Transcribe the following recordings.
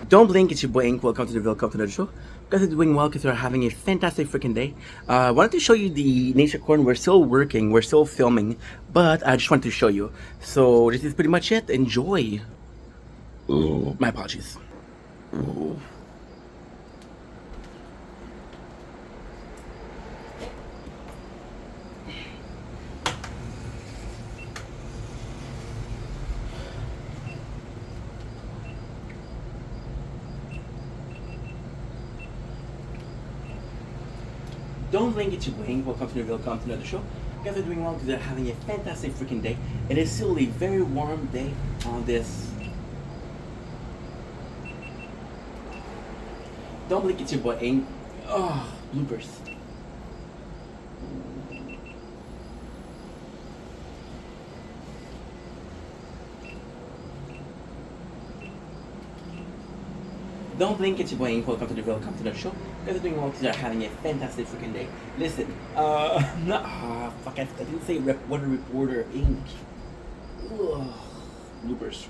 Don't blink, it's your boy Ink. Welcome to the Welcome to the show. Guys are doing well because we're having a fantastic freaking day. I wanted to show you the nature corn. We're still working, we're still filming, but I just wanted to show you. So this is pretty much it. Enjoy. Oh, my apologies. Oh. Don't blink, it's your boy Ink. Welcome to the Welcome to the show. Guys are doing well because they're having a fantastic freaking day. It is still a very warm day on this. Don't blink, it's your boy Ink. Oh, bloopers. Don't blink, it's your boy Ink. Welcome to the Welcome to the show. Guys are doing well because they're having a fantastic freaking day. Listen, fuck, I didn't say Water Reporter Ink. Ugh, bloopers.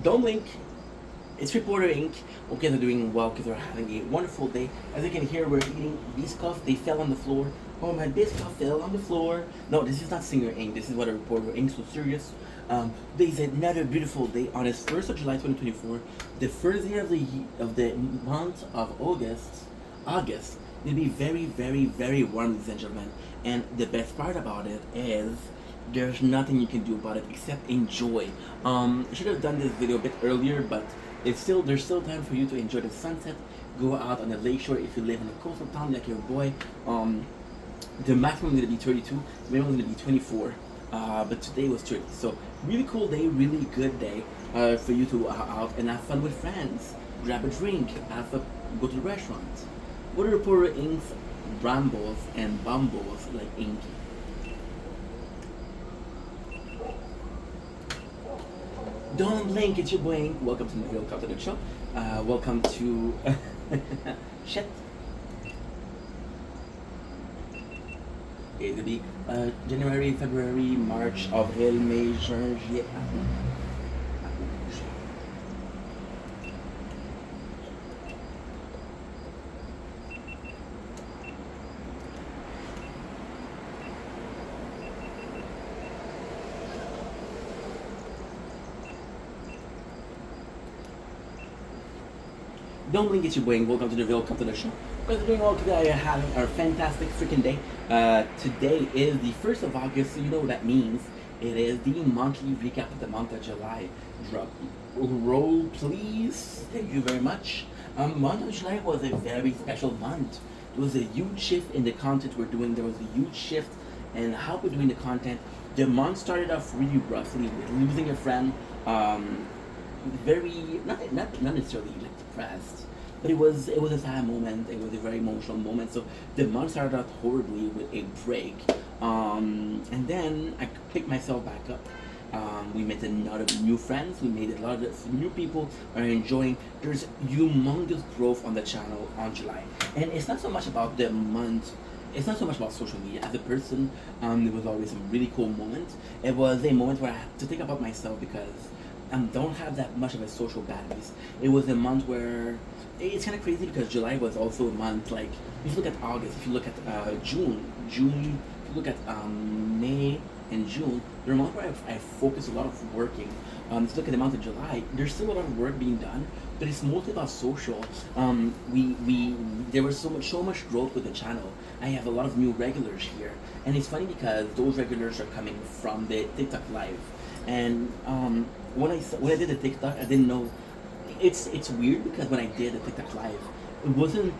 Don't blink. It's Reporter Ink. Okay, they're doing well because they're having a wonderful day. As you can hear, we're eating Biscoff. They fell on the floor. Oh, my Biscoff fell on the floor. No, this is not Singer Ink. This is what a Reporter Ink. So serious. Today's another beautiful day on this 1st of July 2024. The first day of the month of August. August. It'll be very, very, very warm, ladies and gentlemen. And the best part about it is there's nothing you can do about it except enjoy. I should have done this video a bit earlier, but there's still time for you to enjoy the sunset. Go out on the lakeshore if you live in a coastal town like your boy. The maximum is gonna be 32, the minimum is gonna be 24. But today was 30. So really cool day, really good day for you to out and have fun with friends. Grab a drink, go to the restaurant. What are Reporter Ink's brambles and bumbles like Inky? Don't blink, it's your boy Ink. Welcome to the Welcome to the show. Welcome to shit. It'll be January, February, March, Avril, May, Juin, Juillet. Don't blink, it's your boy Ink. Welcome to the Welcome to the show. Guys are doing well today. Are having our fantastic freaking day. Today is the 1st of August, so you know what that means. It is the monthly recap of the month of July. Drop roll, please. Thank you very much. Month of July was a very special month. There was a huge shift in the content we're doing. There was a huge shift in how we're doing the content. The month started off really roughly with losing a friend. Very not necessarily like depressed, but it was a sad moment. It was a very emotional moment. So the month started out horribly with a break, and then I picked myself back up. We met a lot of new friends. We made a lot of new people are enjoying. There's humongous growth on the channel on July, and it's not so much about the month. It's not so much about social media. As a person, there was always some really cool moments. It was a moment where I had to think about myself because don't have that much of a social batteries. It was a month where it's kind of crazy because July was also a month like if you look at August, if you look at June, if you look at May and June, they're a month where I focus a lot of working. If you look at the month of July, there's still a lot of work being done, but it's mostly about social. We there was so much growth with the channel. I have a lot of new regulars here, and it's funny because those regulars are coming from the TikTok live. And when I did the TikTok, I didn't know. It's weird because when I did the TikTok live, it wasn't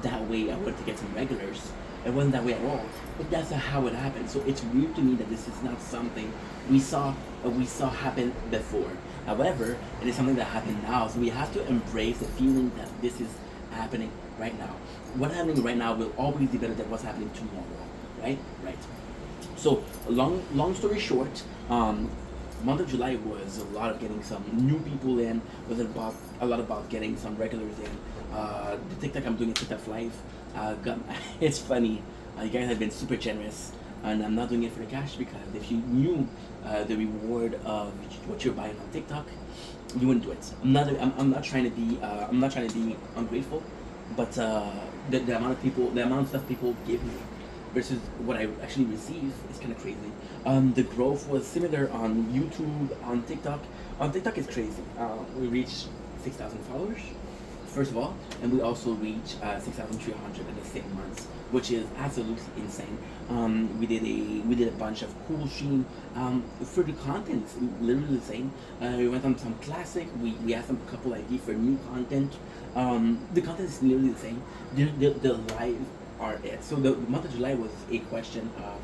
that way. I wanted to get some regulars. It wasn't that way at all. But that's how it happened. So it's weird to me that this is not something we saw happen before. However, it is something that happened now. So we have to embrace the feeling that this is happening right now. What's happening right now will always be better than what's happening tomorrow. Right? Right. So long story short, month of July was a lot of getting some new people in. Was about a lot about getting some regulars in. The TikTok I'm doing a TikTok live. It's funny. You guys have been super generous. and I'm not doing it for the cash because if you knew the reward of what you're buying on TikTok, you wouldn't do it. I'm not trying to be ungrateful, but the amount of people, the amount of stuff people give me versus what I actually receive is kind of crazy. The growth was similar on YouTube, on TikTok. On TikTok is crazy. We reached 6,000 followers, first of all, and we also reached 6,300 in the same month, which is absolutely insane. We did a bunch of cool stream. For the content, it's literally the same. We went on some classic. We had some couple ideas for new content. The content is literally the same. The live are it. So the month of July was a question of,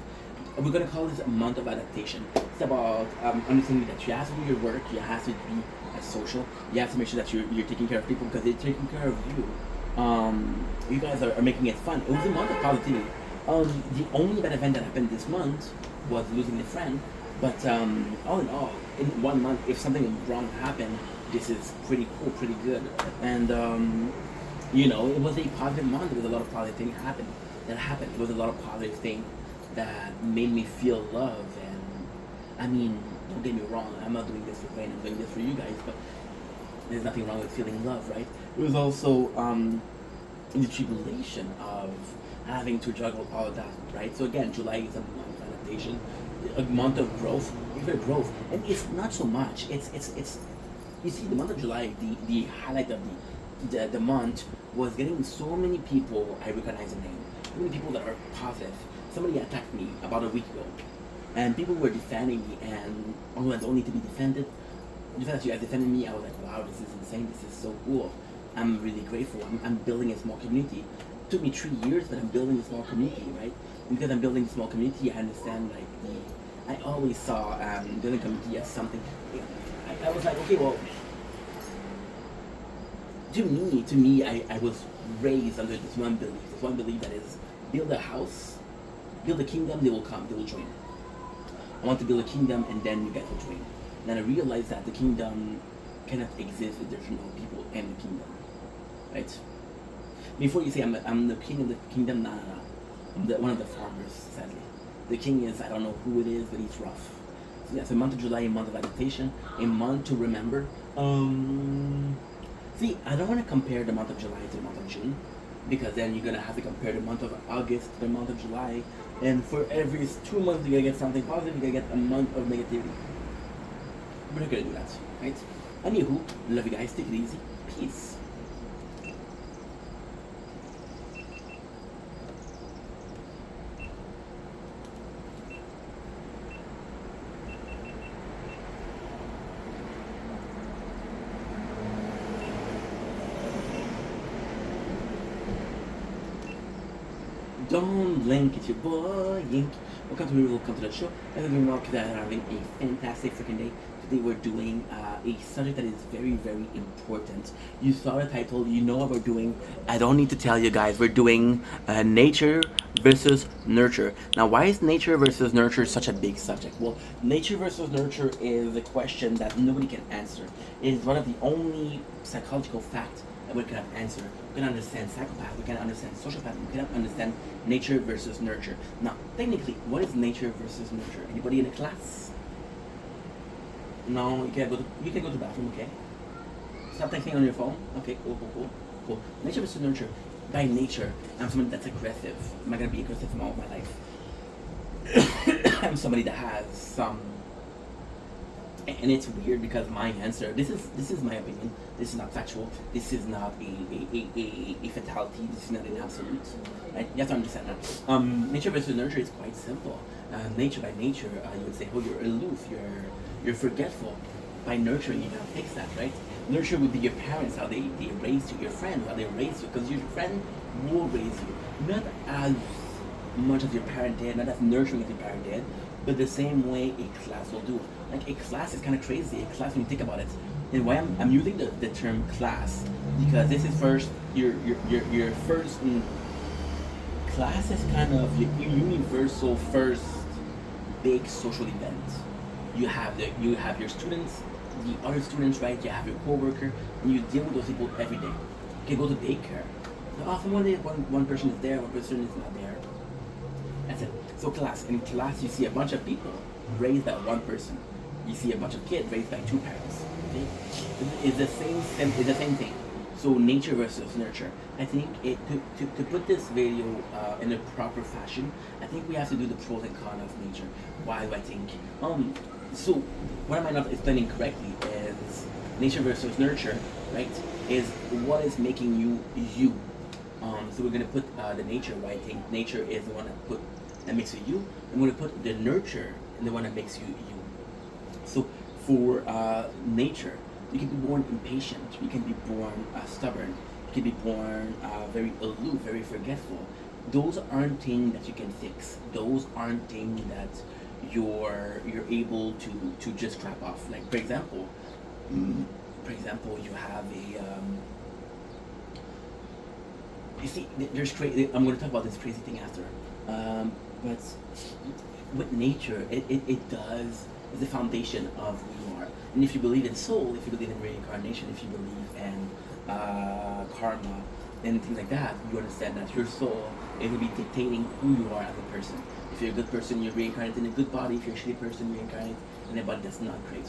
we're gonna call this a month of adaptation. It's about understanding that you have to do your work, you have to be social, you have to make sure that you're taking care of people because they're taking care of you. You guys are making it fun. It was a month of positivity. The only bad event that happened this month was losing a friend, but all in all, in 1 month, if something wrong happened, this is pretty cool, pretty good. And it was a positive month. There was a lot of positive things that happened. It was a lot of positive things that made me feel love. And I mean, don't get me wrong, I'm not doing this for fame, I'm doing this for you guys, but there's nothing wrong with feeling love, right? It was also the tribulation of having to juggle all of that, right? So again, July is a month of adaptation, a month of growth, and it's not so much. It's you see, the month of July, the highlight of the month was getting so many people I recognize the name, so many people that are positive. Somebody attacked me about a week ago, and people were defending me, and I don't need to be defended. The fact that you guys defended me, I was like, wow, this is insane, this is so cool. I'm really grateful. I'm building a small community. It took me 3 years, but I'm building a small community, right? And because I'm building a small community, I understand, I always saw building community as something. I was like, okay, well, to me, I was raised under this one belief that is, build a house, build a kingdom, they will come, they will join. I want to build a kingdom, and then you guys will join. Then I realized that the kingdom cannot exist if there's no people in the kingdom, right? Before you say I'm the king of the kingdom, nah. I'm one of the farmers, sadly. The king is, I don't know who it is, but he's rough. So yeah, so month of July, a month of adaptation, a month to remember. See, I don't want to compare the month of July to the month of June, because then you're gonna have to compare the month of August to the month of July, and for every 2 months you're gonna get something positive, you're gonna get a month of negativity. We're not gonna do that, right? Anywho, love you guys, take it easy, peace. Don't blink, it's your boy Yink. Welcome to the show. Everyone that are having a fantastic freaking day. Today we're doing a subject that is very, very important. You saw the title, you know what we're doing. I don't need to tell you guys, we're doing nature versus nurture. Now, why is nature versus nurture such a big subject? Well, nature versus nurture is a question that nobody can answer. It is one of the only psychological facts that we cannot answer. We can understand psychopath, we can understand sociopath, we cannot understand nature versus nurture. Now, technically, what is nature versus nurture? Anybody in the class? No, you can go to the bathroom, okay? Stop texting on your phone. Okay, cool. Nature versus nurture. By nature, I'm somebody that's aggressive. Am I gonna be aggressive for all of my life? I'm somebody that has some. And it's weird because my answer, this is my opinion, this is not factual, this is not a fatality, this is not an absolute, right? You have to understand that. Nature versus nurture is quite simple. Nature by nature, you would say, oh, you're aloof, you're forgetful. By nurture, you can fix that, right? Nurture would be your parents, how they raised you, your friends, how they raised you, because your friend will raise you. Not as much as your parent did, not as nurturing as your parent did, but the same way a class will do. Like, a class is kind of crazy, a class when you think about it. And why I'm using the term class, because this is first, your first, class is kind of your universal first big social event. You have your students, the other students, right? You have your coworker, and you deal with those people every day. You can go to daycare. So often one day one person is there, one person is not there. That's it. So in class, you see a bunch of people raised by one person. You see a bunch of kids raised by two parents. Okay? It's the same thing. So nature versus nurture. I think to put this video in a proper fashion, I think we have to do the pros and cons of nature. Why do I think? So what am I not explaining correctly is nature versus nurture, right? Is what is making you you. So we're gonna put the nature. Why I think nature is the one that makes you you. I'm gonna put the nurture and the one that makes you you. So for nature, you can be born impatient. You can be born stubborn. You can be born very aloof, very forgetful. Those aren't things that you can fix. Those aren't things that you're able to just crap off. Like for example, you have a you see, there's crazy. I'm going to talk about this crazy thing after. But with nature, it does is the foundation of who you are. And if you believe in soul, if you believe in reincarnation, if you believe in karma and things like that, you understand that your soul it will be dictating who you are as a person. If you're a good person, you're reincarnated in a good body. If you're a shitty person, you're reincarnated in a body that's not great.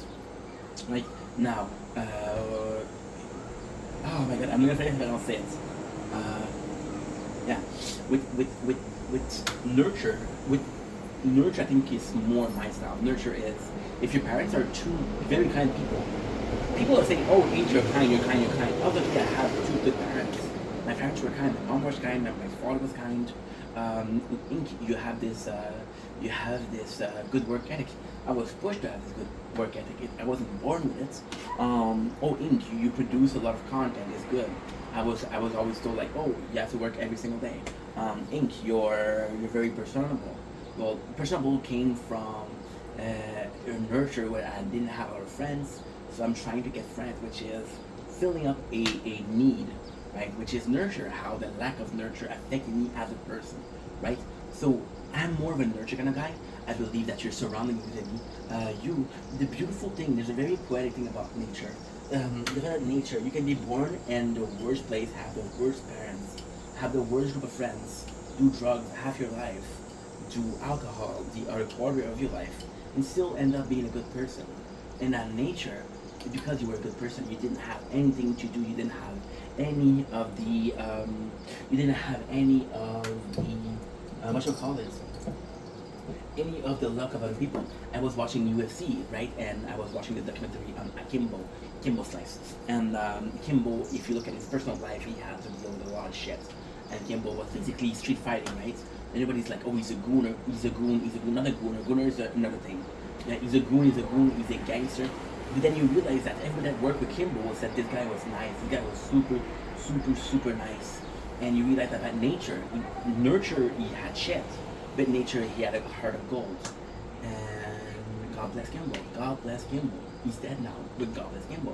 Right now, oh my god, I'm gonna say it, but I'll say it. Uh, yeah, with nurture, I think is more my style. Nurture is if your parents are two very kind people. People are saying, "Oh, Angel, you're kind, you're kind, you're kind." I was like, "Yeah, I have two good parents. My parents were kind. My mom was kind. My father was kind." You have this good work ethic. I was pushed to have this good work ethic. I wasn't born with it. You produce a lot of content. It's good. I was always told like, oh, you have to work every single day. You're very personable. Well, personable came from a nurture where I didn't have a lot of friends, so I'm trying to get friends, which is filling up a need, right? Which is nurture. How the lack of nurture affected me as a person, right? So I'm more of a nurture kind of guy. I believe that you're surrounding you. The beautiful thing, there's a very poetic thing about nature. About nature, you can be born in the worst place, have the worst parents, have the worst group of friends, do drugs half your life, do alcohol the other quarter of your life, and still end up being a good person. In that nature, because you were a good person, you didn't have anything to do. You didn't have any of the. You didn't have any of the. What shall I call it? Any of the luck of other people. I was watching UFC, right? And I was watching the documentary on Kimbo Slice. And Kimbo, if you look at his personal life, he had to deal with a lot of shit. And Kimbo was basically street fighting, right? Everybody's like, oh, he's a gooner, he's a goon, not a gooner. Gooner is another thing. Yeah, he's a goon, he's a gangster. But then you realize that everyone that worked with Kimbo said this guy was nice. This guy was super, super, super nice. And you realize that by nature, nurture, he had shit. But nature, he had a heart of gold. And God bless Kimbo. God bless Kimbo. He's dead now, but God bless Kimbo.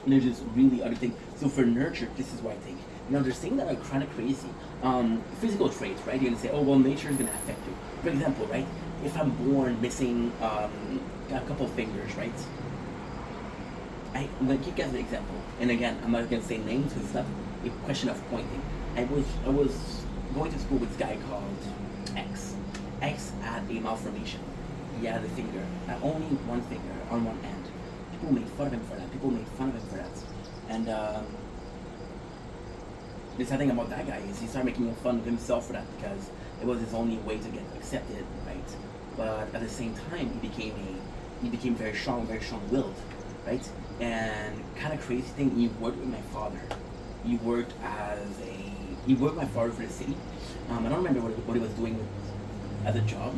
There's just really other things. So for nurture, this is what I think. Now there's things that are kind of crazy. Physical traits, right? You're gonna say, oh well, nature is gonna affect you. For example, right? If I'm born missing a couple of fingers, right? I'm gonna give you guys an example. And again, I'm not gonna say names because it's not a question of pointing. I was going to school with this guy called X. X had a malformation. He had a finger, only one finger on one end. People made fun of him for that. And the sad thing about that guy is he started making fun of himself for that because it was his only way to get accepted, right? But at the same time, he became very strong-willed, right? And kind of crazy thing, he worked with my father. He worked with my father for the city. I don't remember what he was doing as a job,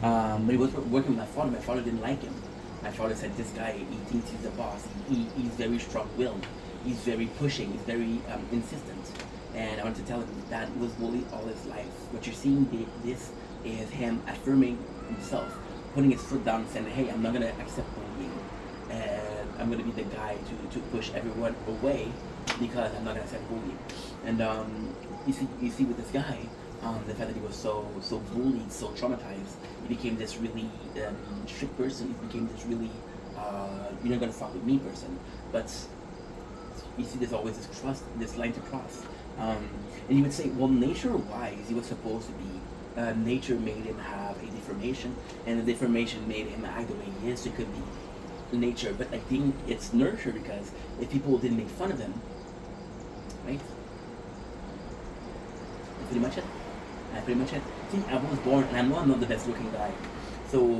but he was working with my father. My father didn't like him. My father said, this guy, he thinks he's the boss. He's very strong-willed. He's very pushing. He's very insistent. And I wanted to tell him that he was bullied all his life. What you're seeing this is him affirming himself, putting his foot down, saying, hey, I'm not going to accept bullying. And I'm going to be the guy to push everyone away because I'm not going to accept bullying. And you see with this guy, the fact that he was so bullied, so traumatized, he became this really strict person. He became this really you're not gonna fuck with me person. But you see, there's always this line to cross. And you would say, well, nature-wise, he was supposed to be nature made him have a deformation, and the deformation made him act the way he is. So it could be nature, but I think it's nurture because if people didn't make fun of him, right? That's pretty much it. That's pretty much it. See, I was born, and I'm not the best looking guy. So,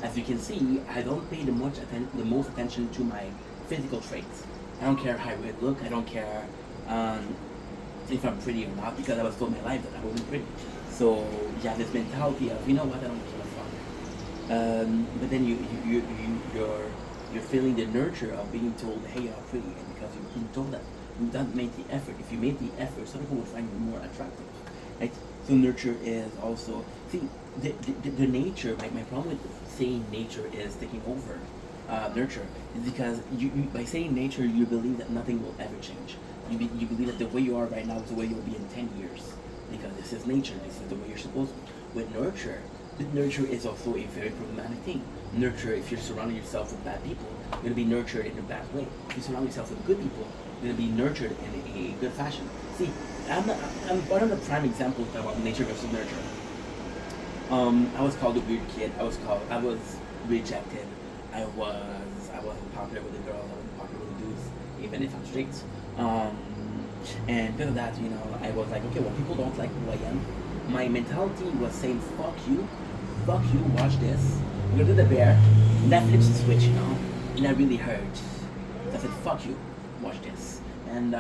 as you can see, I don't pay the most attention to my physical traits. I don't care how I look. I don't care if I'm pretty or not, because I was told my life that I wasn't pretty. So you have this mentality of, you know what, I don't give a fuck. But then you're feeling the nurture of being told, hey, you're pretty, and because you've been told that, you don't make the effort. If you made the effort, some people would find you more attractive, right? So nurture is also, see, the nature, my problem with saying nature is taking over nurture is because by saying nature, you believe that nothing will ever change. You believe that the way you are right now is the way you'll be in 10 years. Because this is nature, this is the way you're supposed to. With nurture is also a very problematic thing. Nurture, if you're surrounding yourself with bad people, you're going to be nurtured in a bad way. If you surround yourself with good people, you're going to be nurtured in a good fashion. See, I'm one of the prime examples about nature versus nurture. I was called a weird kid. I was rejected. I wasn't popular with the girls. I wasn't popular with the dudes, even if I'm straight. And because of that, I was like, okay, well, people don't like who I am. My mentality was saying, fuck you, watch this. Go to the bear, Netflix switch, and I really hurt. So I said, fuck you, watch this. And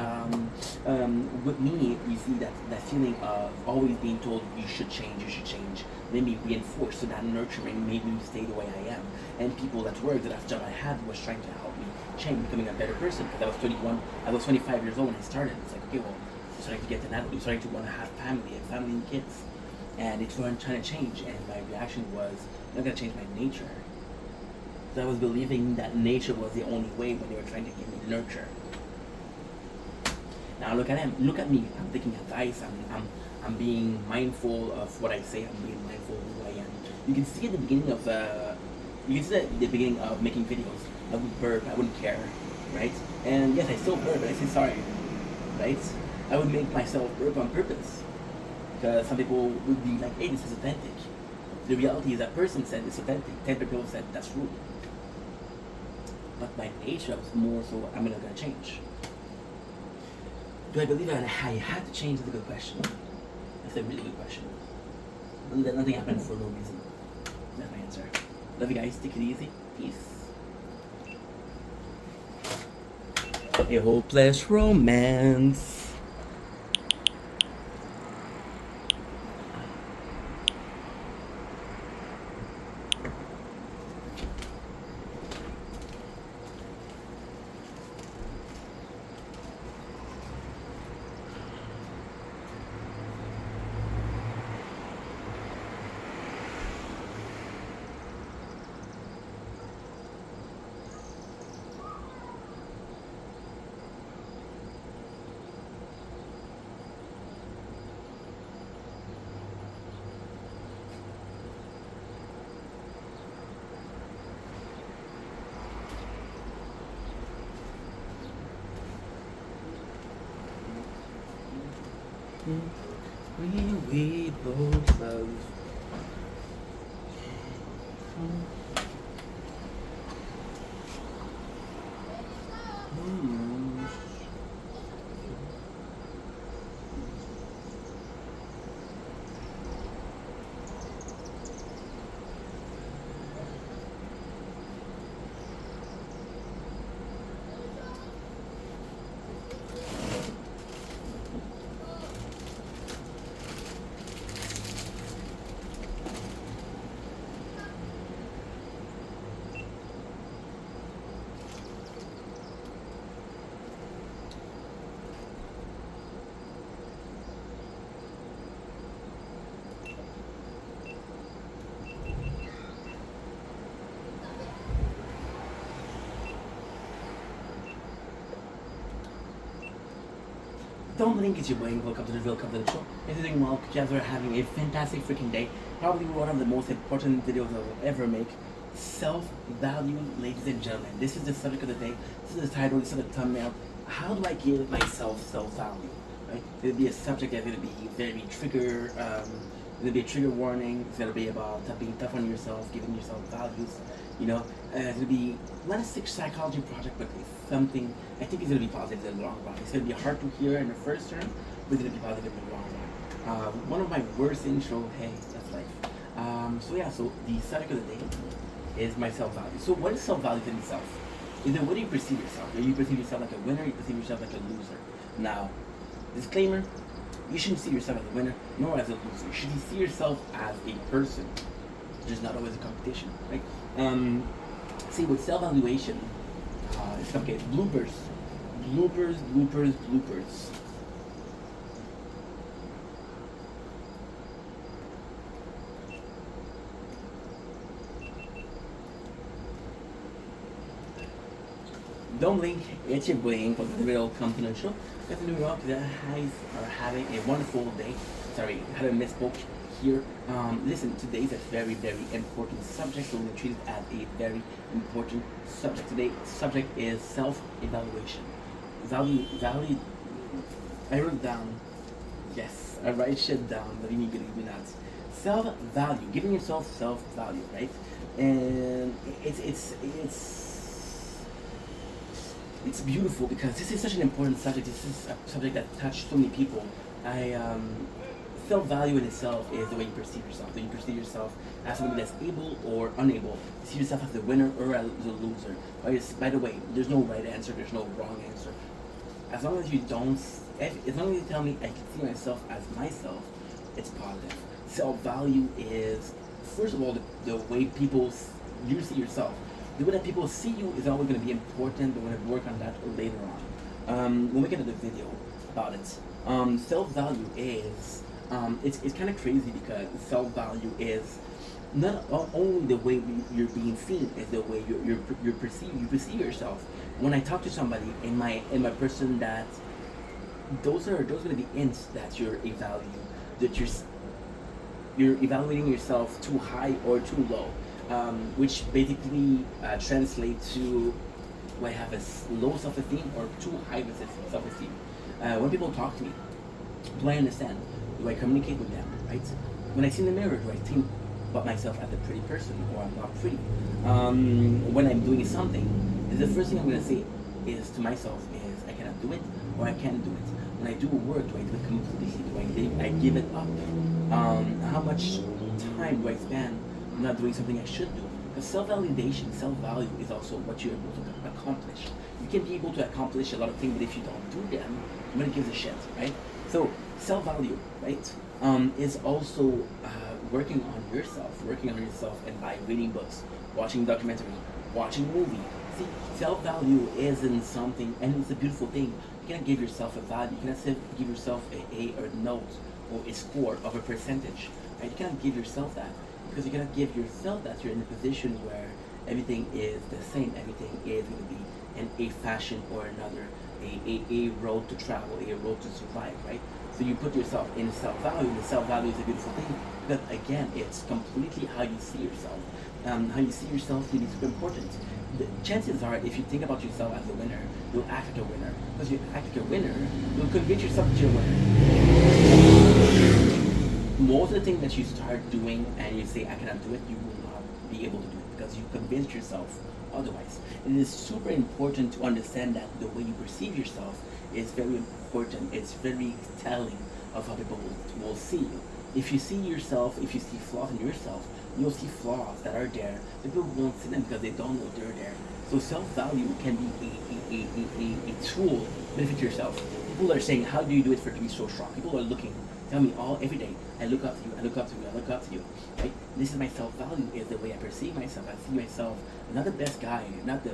with me, you see that feeling of always being told you should change, made me reinforce, so that nurturing made me stay the way I am. And people at work, the last job I had was trying to help me change, becoming a better person. Because I was 25 years old when I started. It's like, okay, well, you're starting to get an adult, you're starting to want to have family and kids. And it's trying to change. And my reaction was, I'm not going to change my nature. So I was believing that nature was the only way when they were trying to give me nurture. Now look at him. Look at me. I'm taking advice. I'm being mindful of what I say. I'm being mindful of who I am. You can see at the beginning of making videos, I would burp. I wouldn't care, right? And yes, I still burp, but I say sorry, right? I would make myself burp on purpose because some people would be like, "Hey, this is authentic." The reality is that person said it's authentic. 10 people said that's rude. But by nature, I was more so I'm not gonna change. Do I believe that I had to change? Is a good question. That's a really good question. I believe that nothing happened for no reason. That's my answer. Love you guys. Take it easy. Peace. A hopeless romance. We both love. Don't blink, it's your boy. Welcome to the show. If you're doing well, you guys are having a fantastic freaking day. Probably one of the most important videos I will ever make. Self-value, ladies and gentlemen. This is the subject of the day. This is the title, this is the thumbnail. How do I give myself self-value? Right? It'll be a subject that's going to be very trigger gonna be a trigger warning. It's gonna be about being tough on yourself, giving yourself values. You know, it's gonna be not a psychology project, but it's something I think it's gonna be positive in the long run. It's gonna be hard to hear in the first term, but it's gonna be positive in the long run. One of my worst intro. Hey, that's life. So the subject of the day is my self-value. So what is self-value in itself? Is it what do you perceive yourself? Do you perceive yourself like a winner? Or you perceive yourself like a loser? Now, disclaimer: you shouldn't see yourself as a winner nor as a loser. You should see yourself as a person. There's not always a competition, right? See, with self-evaluation, it's complicated. Bloopers. Don't blink, it's your brain for the real confidential. Got to New York, the guys are having a wonderful day. Sorry, I had a misspoke here. Listen, today is a very, very important subject, so we're going to treat it as a very important subject. Today's subject is self-evaluation. Value, I wrote down, yes, I write shit down, but you need to believe me not. Self-value, giving yourself self-value, right? And it's beautiful because this is such an important subject. This is a subject that touched so many people. Self-value in itself is the way you perceive yourself. Do you perceive yourself as somebody that's able or unable? You see yourself as a winner or as a loser. By the way, there's no right answer. There's no wrong answer. As long as you don't, as long as you tell me I can see myself as myself, it's positive. Self-value is, first of all, the way you see yourself. The way that people see you is always going to be important. We're going to work on that later on. We'll make another video about it. Self-value is, it's kind of crazy because self-value is not only the way you're being seen, is the way you perceive yourself. When I talk to somebody in my person, that those are going to be hints that you're evaluating yourself too high or too low. Which basically translates to do I have a low self-esteem or too high of a self-esteem. When people talk to me, do I understand? Do I communicate with them, right? When I see in the mirror, do I think about myself as a pretty person or I'm not pretty? When I'm doing something, the first thing I'm going to say is to myself is I cannot do it or I can do it. When I do work, do I do it completely? Do I give it up? How much time do I spend not doing something I should do? Because self-validation, self-value is also what you're able to accomplish. You can be able to accomplish a lot of things, but if you don't do them, nobody gives a shit, right? So self-value, right, is also working on yourself, and by reading books, watching documentary, watching a movie. See, self-value isn't something, and it's a beautiful thing. You cannot give yourself a value. You cannot give yourself a or a note or a score of a percentage, right? You cannot give yourself that. Because you cannot give yourself that you're in a position where everything is the same, everything is going to be in a fashion or another, a road to travel, a road to survive, right? So you put yourself in self-value, and the self-value is a beautiful thing, because again, it's completely how you see yourself. How you see yourself is super important. The chances are, if you think about yourself as a winner, you'll act like a winner. Because you act like a winner, you'll convince yourself that you're a winner. Most of the things that you start doing and you say I cannot do it, you will not be able to do it because you convinced yourself otherwise. And it is super important to understand that the way you perceive yourself is very important. It's very telling of how people will see you. If you see yourself, if you see flaws in yourself, you'll see flaws that are there. The people won't see them because they don't know they're there. So self-value can be a tool to benefit yourself. People are saying, how do you do it for it to be so strong? People are looking, tell me every day, I look up to you, I look up to you, I look up to you, right? This is my self-value, is the way I perceive myself. I see myself, not the best guy, not the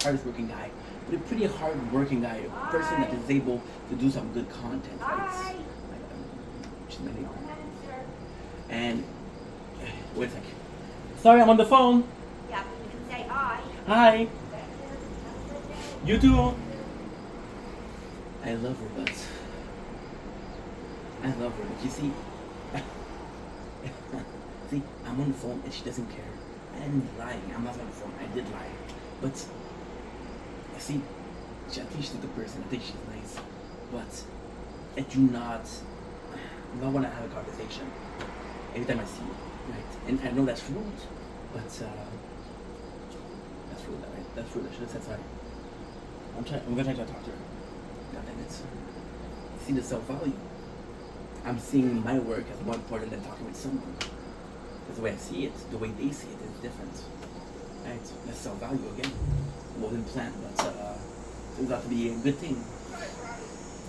hardest working guy, but a pretty hard working guy, a person that is able to do some good content, right? She's my neighbor. And, wait a sec. Sorry, I'm on the phone. Yeah, but you can say hi. Hi. You too. I love robots. I love her, but you see, see, I'm on the phone and she doesn't care. I am lying. I'm not on the phone. I did lie, but see, I think she's a good person. I think she's nice, but I do not want to have a conversation. every time I see you, right? And I know that's rude, but that's rude, right? That's rude. I should have said sorry. I'm gonna try to talk to her. God damn it. See the self-value. I'm seeing my work as more important than talking with someone. That's the way I see it. The way they see it is different. Right? That's self-value again. Wasn't planned, but turns out to be a good thing.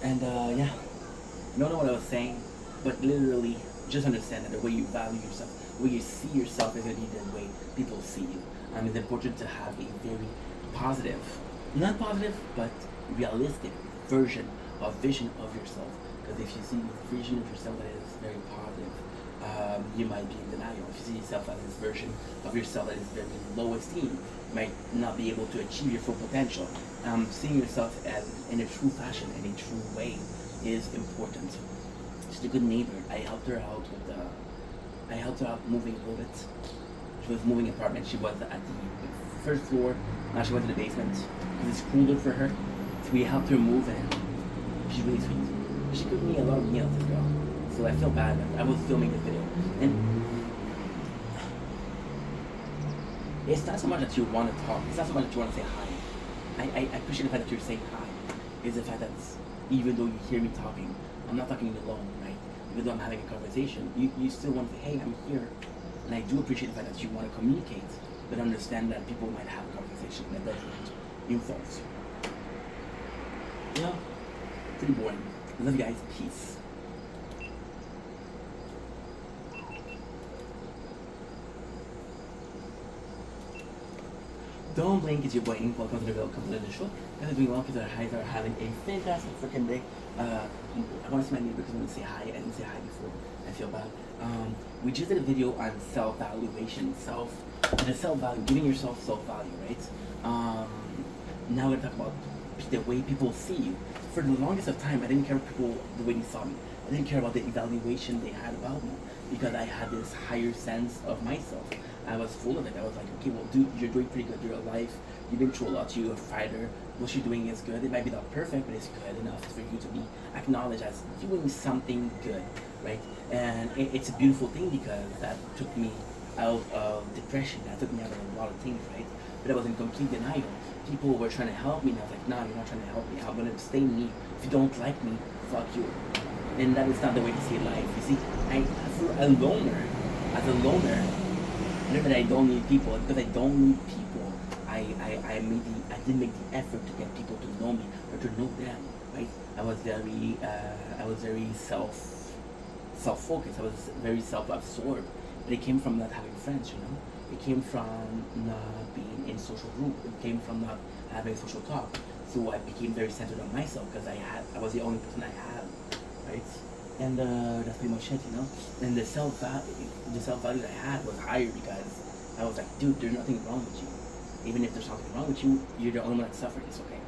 And yeah, I don't know what I was saying, but literally, just understand that the way you value yourself, the way you see yourself is going to be the way people see you. And it's important to have a very positive, not positive, but realistic vision of yourself. Because if you see a vision of yourself that is very positive, you might be in denial. If you see yourself as this version of yourself that is very low esteem, you might not be able to achieve your full potential. Seeing yourself as in a true fashion, in a true way, is important. She's a good neighbor. I helped her out moving a little bit. She was moving apartment. She was at the first floor. Now she went to the basement because it's cooler for her. So we helped her move, and she's really sweet. She cooked me a lot of meals, this girl. So I feel bad. I was filming this video, and it's not so much that you want to talk. It's not so much that you want to say hi. I appreciate the fact that you're saying hi. It's the fact that even though you hear me talking, I'm not talking alone, right? Even though I'm having a conversation, you still want to say, hey, I'm here. And I do appreciate the fact that you want to communicate, but understand that people might have a conversation that doesn't involve you. Yeah, pretty boring. I love you guys. Peace. Don't blink, it's your boy Ink. Welcome to the Welcome to the show. Guys are doing well because our highs are having a fantastic freaking day. I want to see my neighbor because I'm going to say hi. I didn't say hi before. I feel bad. We just did a video on self-valuation, self-value, giving yourself self-value, right? Now we're going to talk about the way people see you. For the longest of time, I didn't care about people the way they saw me. I didn't care about the evaluation they had about me because I had this higher sense of myself. I was full of it. I was like, okay, well, dude, you're doing pretty good. You're alive. You've been through a lot. You're a fighter. What you're doing is good. It might be not perfect, but it's good enough for you to be acknowledged as doing something good, right? And it's a beautiful thing because that took me out of depression. That took me out of a lot of things, right? But I was in complete denial. People were trying to help me, and I was like, no, you're not trying to help me. I'm going to stay me. If you don't like me, fuck you. And that is not the way to see life. You see, as a loner, I know that I don't need people. Because I don't need people, I didn't make the effort to get people to know me or to know them, right? I was very self-focused. I was very self-absorbed. But it came from not having friends, you know. It came from not being in social group. It came from not having social talk. So I became very centered on myself because I was the only person I had, right? And that's pretty much it, you know. And the self-value that I had was higher because I was like, dude, there's nothing wrong with you. Even if there's something wrong with you, you're the only one that's suffering. It's okay.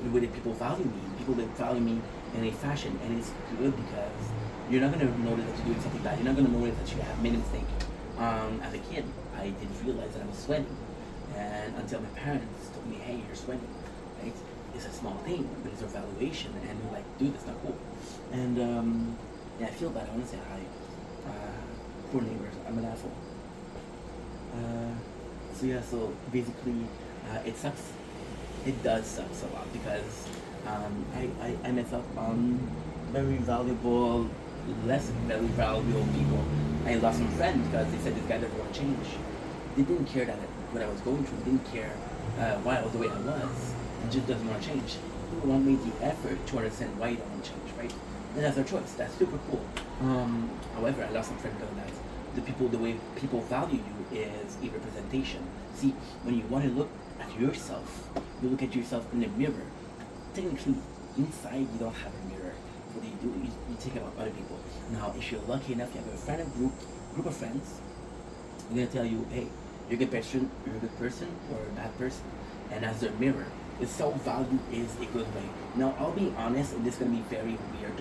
The way that people value me, people that value me in a fashion, and it's good because you're not gonna notice that you're doing something bad. You're not gonna notice that you have made a mistake. As a kid, I didn't realize that I was sweating, and until my parents told me, hey, you're sweating, right? It's a small thing, but it's a valuation, and you're like, dude, that's not cool. And yeah, I feel bad. I want to say hi. Poor neighbors. I'm an asshole. So yeah, so basically, it sucks. It does suck a lot because I miss out on very valuable, less very valuable people. I lost some friends because they said this guy doesn't want to change. They didn't care that what I was going through. They didn't care why I was the way I was. It just doesn't want to change. People won't make the effort to understand why you don't want to change, right? And that's their choice. That's super cool. However, I lost some friends because of that. The way people value you is a representation. See, when you want to look at yourself, you look at yourself in the mirror. Technically, inside you don't have a mirror. What do? You think about other people. Now, if you're lucky enough, you have a friend group of friends. They're gonna tell you, hey, you're a good person or a bad person. And as their mirror, the self-value is a good way. Now, I'll be honest, and this is gonna be very weird to